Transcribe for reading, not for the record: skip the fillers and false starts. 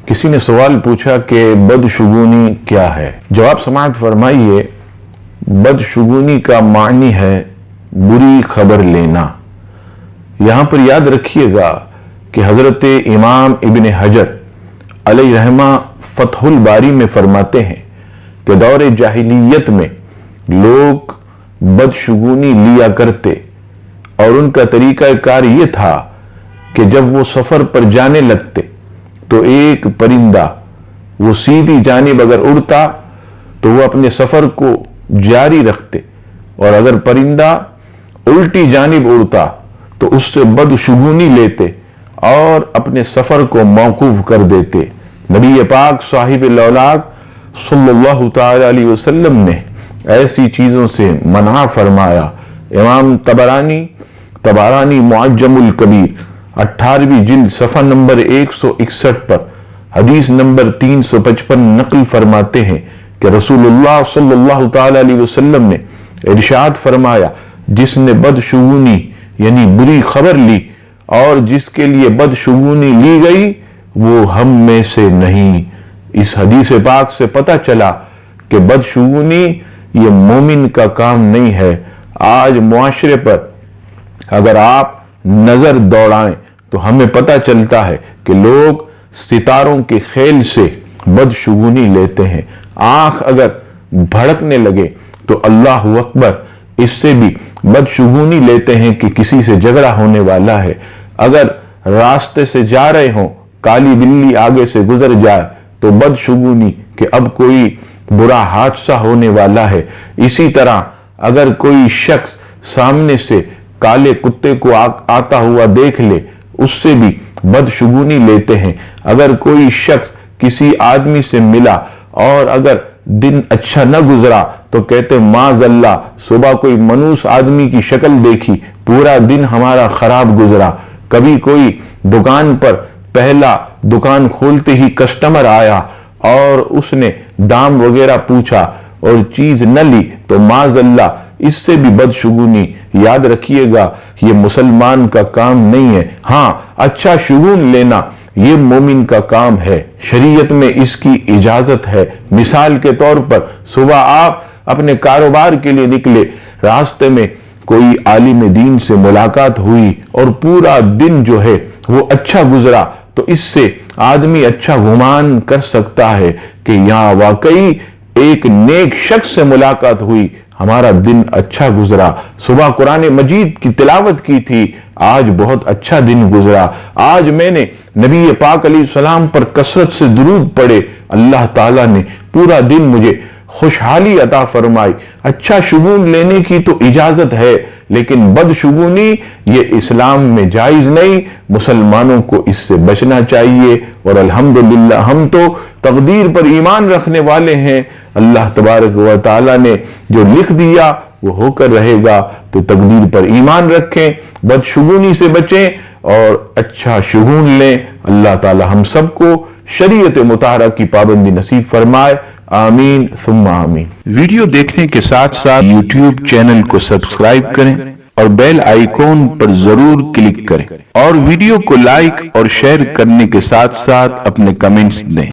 किसी ने सवाल पूछा कि बदशुगूनी क्या है। जवाब समाअत फरमाइए, बदशुगूनी का मानी है बुरी खबर लेना। यहां पर याद रखिएगा कि हजरत इमाम इब्न हजर अलैहि रहमा फतहुल बारी में फरमाते हैं कि दौर जाहिलियत में लोग बदशुगूनी लिया करते और उनका तरीका कार ये था कि जब वो सफर पर जाने लगते तो एक परिंदा वो सीधी जानिब अगर उड़ता तो वो अपने सफर को जारी रखते, और अगर परिंदा उल्टी जानिब उड़ता तो उससे बदशुगूनी लेते और अपने सफर को मौकूफ कर देते। नबी पाक साहिब लौलाक सल्लल्लाहु तआला अलैहि वसल्लम ने ऐसी चीजों से मना फरमाया। इमाम तबरानी मुअज्जमुल कबीर 18वीं जिल्द सफ़ा नंबर 161 पर हदीस नंबर 355 नकल फरमाते हैं कि रसूलुल्लाह सल्लल्लाहु तआला अलैहि वसल्लम ने इरशाद फरमाया, जिसने बदशुगूनी यानी बुरी खबर ली और जिसके लिए बदशुगूनी ली गई वो हम में से नहीं। इस हदीस पाक से पता चला कि बदशुगूनी ये मोमिन का काम नहीं है। आज मुआशरे पर अगर आप नजर दौड़ाएं तो हमें पता चलता है कि लोग सितारों के खेल से बदशुगूनी लेते हैं। आंख अगर भड़कने लगे तो अल्लाह अकबर, इससे भी बदशुगूनी लेते हैं कि किसी से झगड़ा होने वाला है। अगर रास्ते से जा रहे हो, काली बिल्ली आगे से गुजर जाए तो बदशुगूनी कि अब कोई बुरा हादसा होने वाला है। इसी तरह अगर कोई शख्स सामने से काले कुत्ते को आता हुआ देख ले, उससे भी बदशुगूनी लेते हैं। अगर कोई शख्स किसी आदमी से मिला और अगर दिन अच्छा न गुजरा तो कहते माज़अल्लाह, सुबह कोई मनूस आदमी की शक्ल देखी, पूरा दिन हमारा खराब गुजरा। कभी कोई दुकान पर पहला दुकान खोलते ही कस्टमर आया और उसने दाम वगैरह पूछा और चीज न ली तो माज़अल्लाह, इससे भी बदशुगूनी। याद रखिएगा, ये मुसलमान का काम नहीं है। हाँ, अच्छा शुगून लेना ये मोमिन का काम है, शरीयत में इसकी इजाजत है। मिसाल के तौर पर सुबह आप अपने कारोबार के लिए निकले, रास्ते में कोई आलिम दीन से मुलाकात हुई और पूरा दिन जो है वो अच्छा गुजरा, तो इससे आदमी अच्छा गुमान कर सकता है कि यहां वाकई एक नेक शख्स से मुलाकात हुई, हमारा दिन अच्छा गुजरा। सुबह कुरान मजीद की तिलावत की थी, आज बहुत अच्छा दिन गुजरा। आज मैंने नबी पाक अलैहिस्सलाम पर कसरत से दुरूद पढ़े, अल्लाह ताला ने पूरा दिन मुझे खुशहाली अता फरमाई। अच्छा शुगून लेने की तो इजाजत है, लेकिन बदशुगूनी ये इस्लाम में जायज नहीं। मुसलमानों को इससे बचना चाहिए। और अल्हम्दुलिल्लाह हम तो तकदीर पर ईमान रखने वाले हैं। अल्लाह तबारक व तआला ने जो लिख दिया वो होकर रहेगा, तो तकदीर पर ईमान रखें, बदशुगूनी से बचें और अच्छा शुगून लें। अल्लाह ताला हम सबको शरीयत मुताहरा की पाबंदी नसीब फरमाए। आमीन सुम्मा आमीन। वीडियो देखने के साथ साथ YouTube चैनल को सब्सक्राइब करें और बेल आइकॉन पर जरूर क्लिक करें और वीडियो को लाइक और शेयर करने के साथ साथ अपने कमेंट्स दें।